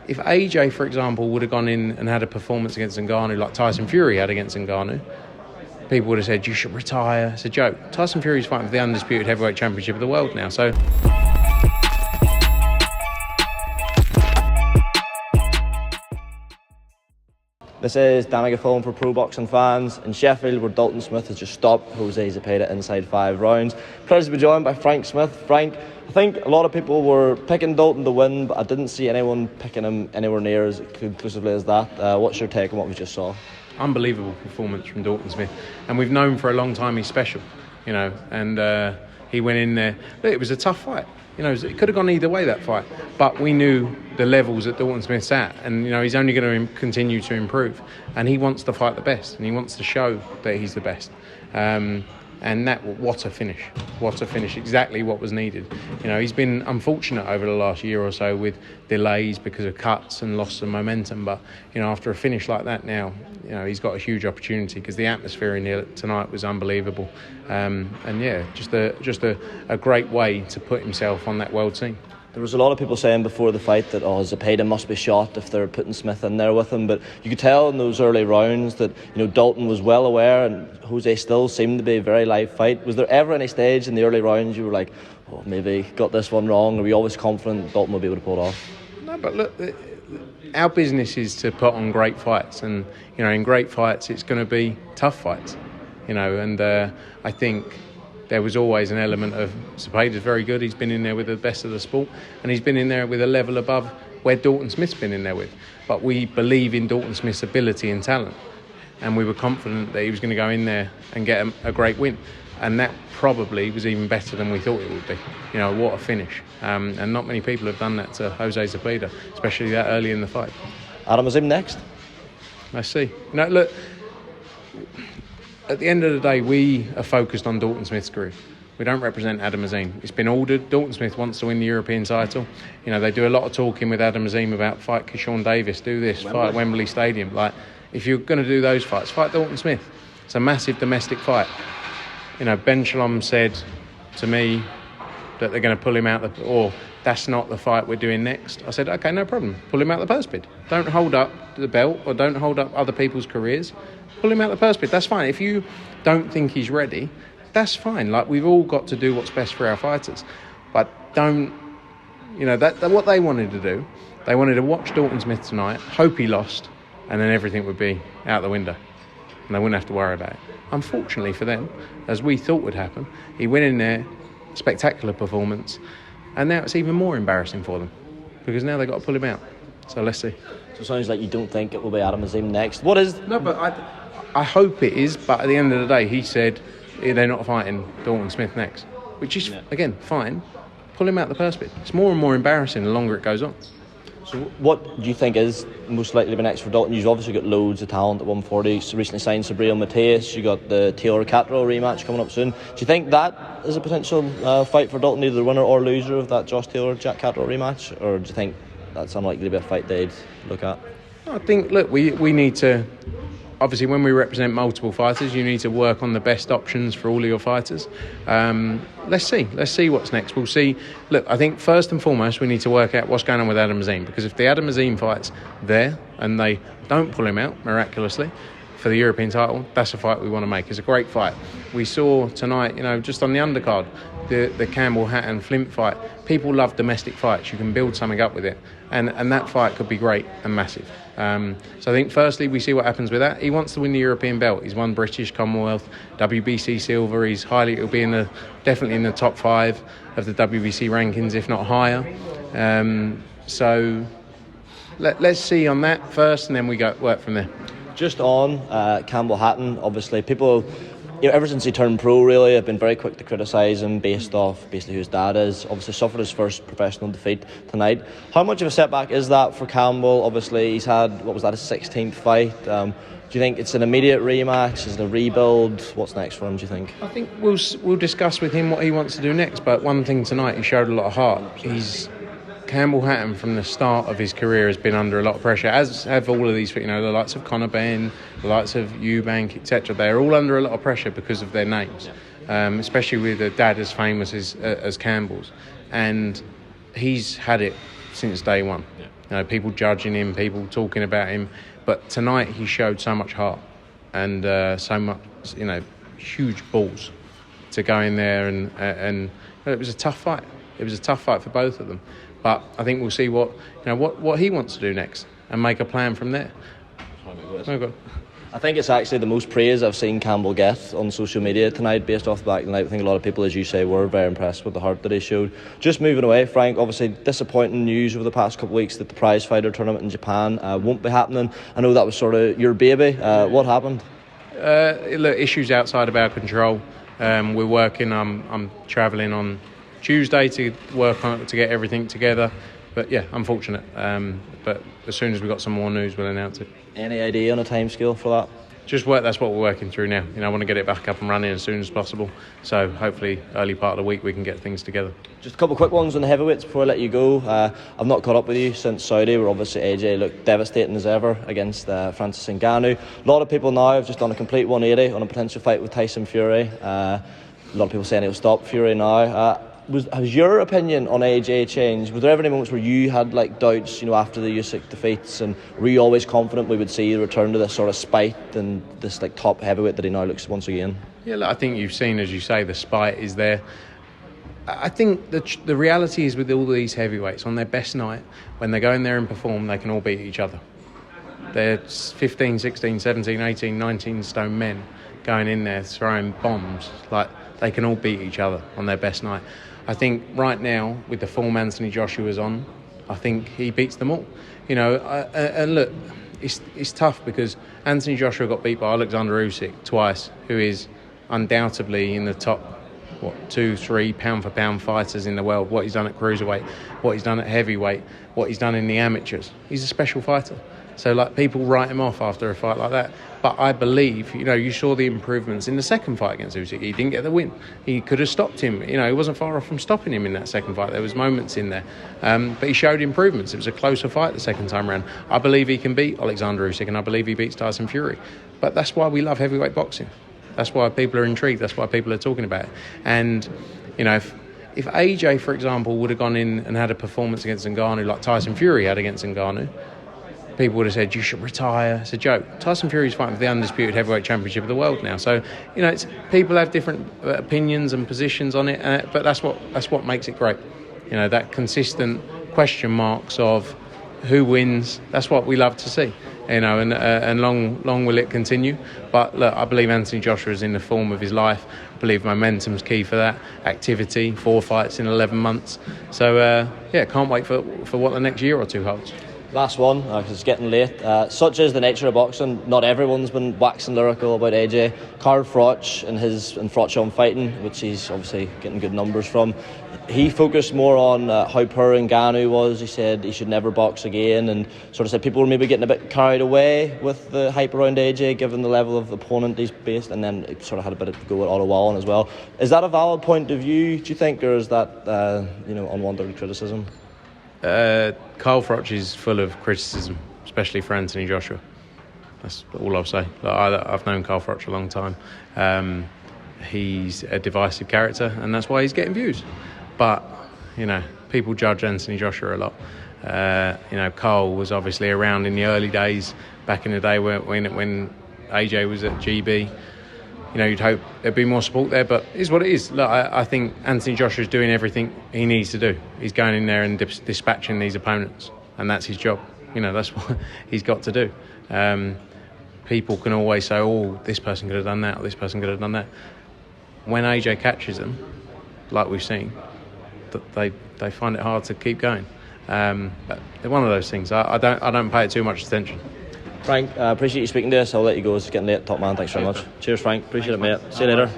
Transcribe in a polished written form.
If AJ, for example, would have gone in and had a performance against Ngannou like Tyson Fury had against Ngannou, people would have said, you should retire. It's a joke. Tyson Fury's fighting for the undisputed heavyweight championship of the world now. So this is Danny Gaffone for Pro Boxing Fans in Sheffield, where Dalton Smith has just stopped Jose Zepeda inside 5 rounds. Pleasure to be joined by Frank Smith. Frank, I think a lot of people were picking Dalton to win, but I didn't see anyone picking him anywhere near as conclusively as that. What's your take on what we just saw? Unbelievable performance from Dalton Smith, and we've known for a long time he's special, and he went in there. Look, it was a tough fight. It could have gone either way, that fight, but we knew the levels that Dalton Smith's at, and he's only going to continue to improve, and he wants to fight the best, and he wants to show that he's the best. And what a finish, exactly what was needed. He's been unfortunate over the last year or so with delays because of cuts and loss of momentum, but after a finish like that now, he's got a huge opportunity, because the atmosphere in here tonight was unbelievable, and just a great way to put himself on that world scene. There was a lot of people saying before the fight that Zepeda must be shot if they're putting Smith in there with him, but you could tell in those early rounds that Dalton was well aware, and Jose still seemed to be a very live fight. Was there ever any stage in the early rounds you were like, maybe got this one wrong? Or were you always confident Dalton would be able to pull it off? No, but look, our business is to put on great fights, and in great fights it's going to be tough fights, and I think there was always an element of Zepeda's very good. He's been in there with the best of the sport, and he's been in there with a level above where Dalton Smith's been in there with. But we believe in Dalton Smith's ability and talent, and we were confident that he was going to go in there and get a great win. And that probably was even better than we thought it would be. What a finish. And not many people have done that to Jose Zepeda, especially that early in the fight. Adam Azim next. Let's see. Look, at the end of the day, we are focused on Dalton Smith's career. We don't represent Adam Azim. It's been ordered. Dalton Smith wants to win the European title. They do a lot of talking with Adam Azim about fight Keyshawn Davis, do this, fight at Wembley Stadium. Like, if you're going to do those fights, fight Dalton Smith. It's a massive domestic fight. Ben Shalom said to me that they're going to pull him out, or that's not the fight we're doing next. I said, okay, no problem. Pull him out the purse bid. Don't hold up the belt, or don't hold up other people's careers. Pull him out the purse bid. That's fine. If you don't think he's ready, that's fine. Like, we've all got to do what's best for our fighters. But don't, that what they wanted to do. They wanted to watch Dalton Smith tonight, hope he lost, and then everything would be out the window, and they wouldn't have to worry about it. Unfortunately for them, as we thought would happen, he went in there, spectacular performance, and now it's even more embarrassing for them, because now they've got to pull him out. So let's see. So it sounds like you don't think it will be Adam Azim next. What is... No, but I hope it is, but at the end of the day, he said they're not fighting Dalton Smith next, which is, again, fine. Pull him out the purse bid. It's more and more embarrassing the longer it goes on. So what do you think is most likely to be next for Dalton? You've obviously got loads of talent at 140. So recently signed Sabriel Mateus. You got the Taylor Catterall rematch coming up soon. Do you think that is a potential fight for Dalton, either the winner or loser of that Josh Taylor-Jack Catterall rematch? Or do you think that's unlikely to be a fight they'd look at? I think, look, we need to... Obviously, when we represent multiple fighters, you need to work on the best options for all of your fighters. Let's see what's next. We'll see. Look, I think first and foremost, we need to work out what's going on with Adam Azim, because if the Adam Azim fight's there and they don't pull him out miraculously for the European title, that's a fight we want to make. It's a great fight. We saw tonight, just on the undercard, the Campbell Hatton Flint fight. People love domestic fights. You can build something up with it, and that fight could be great and massive. So I think firstly we see what happens with that. He wants to win the European belt. He's won British, Commonwealth, WBC silver. He'll be definitely in the top 5 of the WBC rankings, if not higher. So let's see on that first, and then we go work from there. Just on Campbell Hatton, obviously people, ever since he turned pro, really, have been very quick to criticise him based off basically who his dad is. Obviously suffered his first professional defeat tonight. How much of a setback is that for Campbell? Obviously he's had, his 16th fight. Do you think it's an immediate rematch? Is it a rebuild? What's next for him, do you think? I think we'll discuss with him what he wants to do next, but one thing tonight, he showed a lot of heart. Campbell Hatton from the start of his career has been under a lot of pressure, as have all of these, the likes of Conor Benn, the likes of Eubank, etc. They're all under a lot of pressure because of their names, especially with a dad as famous as Campbell's. And he's had it since day one. people judging him, people talking about him. But tonight he showed so much heart and so much, huge balls to go in there and it was a tough fight. It was a tough fight for both of them. But I think we'll see what he wants to do next and make a plan from there. Okay. I think it's actually the most praise I've seen Campbell get on social media tonight based off the back of the night. I think a lot of people, as you say, were very impressed with the heart that he showed. Just moving away, Frank, obviously disappointing news over the past couple of weeks that the prize fighter tournament in Japan won't be happening. I know that was sort of your baby. What happened? Look, issues outside of our control. We're working. I'm travelling on Tuesday to work on to get everything together. But yeah, unfortunate. But as soon as we've got some more news, we'll announce it. Any idea on a timescale for that? Just work. That's what we're working through now. I want to get it back up and running as soon as possible. So hopefully, early part of the week we can get things together. Just a couple of quick ones on the heavyweights before I let you go. I've not caught up with you since Saudi, where obviously AJ looked devastating as ever against Francis Ngannou. A lot of people now have just done a complete 180 on a potential fight with Tyson Fury. A lot of people saying he'll stop Fury now. Has your opinion on AJ changed? Were there ever any moments where you had doubts, after the Usyk defeats, and were you always confident we would see a return to this sort of spite and this top heavyweight that he now looks once again? Yeah, look, I think you've seen, as you say, the spite is there. I think the reality is with all these heavyweights, on their best night, when they go in there and perform, they can all beat each other. They're 15, 16, 17, 18, 19 stone men going in there throwing bombs. They can all beat each other on their best night. I think right now, with the form Anthony Joshua's on, I think he beats them all. And look, it's tough because Anthony Joshua got beat by Alexander Usyk twice, who is undoubtedly in the top 2-3 pound-for-pound fighters in the world. What he's done at cruiserweight, what he's done at heavyweight, what he's done in the amateurs. He's a special fighter. So people write him off after a fight like that. But I believe, you saw the improvements in the second fight against Usyk. He didn't get the win. He could have stopped him. He wasn't far off from stopping him in that second fight. There was moments in there. But he showed improvements. It was a closer fight the second time around. I believe he can beat Alexander Usyk, and I believe he beats Tyson Fury. But that's why we love heavyweight boxing. That's why people are intrigued. That's why people are talking about it. And, if AJ, for example, would have gone in and had a performance against Ngannou like Tyson Fury had against Ngannou, people would have said, you should retire. It's a joke. Tyson Fury's fighting for the undisputed heavyweight championship of the world now. So, people have different opinions and positions on it, but that's what makes it great. That consistent question marks of who wins, that's what we love to see. And long will it continue. But look, I believe Anthony Joshua is in the form of his life. I believe momentum's key for that. Activity, 4 fights in 11 months. So, can't wait for what the next year or two holds. Last one, because it's getting late. Such is the nature of boxing. Not everyone's been waxing lyrical about AJ. Carl Froch and Froch on Fighting, which he's obviously getting good numbers from. He focused more on how poor Ngannou was. He said he should never box again, and sort of said people were maybe getting a bit carried away with the hype around AJ, given the level of opponent he's faced, and then it sort of had a bit of go at Ottawa Wallen as well. Is that a valid point of view, do you think, or is that unwanted criticism? Carl Froch is full of criticism, especially for Anthony Joshua. That's all I'll say. I've known Carl Froch a long time. He's a divisive character, and that's why he's getting views. But, people judge Anthony Joshua a lot. Carl was obviously around in the early days, back in the day when AJ was at GB. You'd hope there'd be more support there, but it is what it is. Look, I think Anthony Joshua's doing everything he needs to do. He's going in there and dispatching these opponents, and that's his job. That's what he's got to do. People can always say, oh, this person could have done that, or this person could have done that. When AJ catches them, like we've seen, they find it hard to keep going. But they're one of those things. I don't pay it too much attention. Frank, I appreciate you speaking to us. I'll let you go. It's getting late, top man. Thanks very much. Cheers, Frank. Appreciate it, mate. See you later.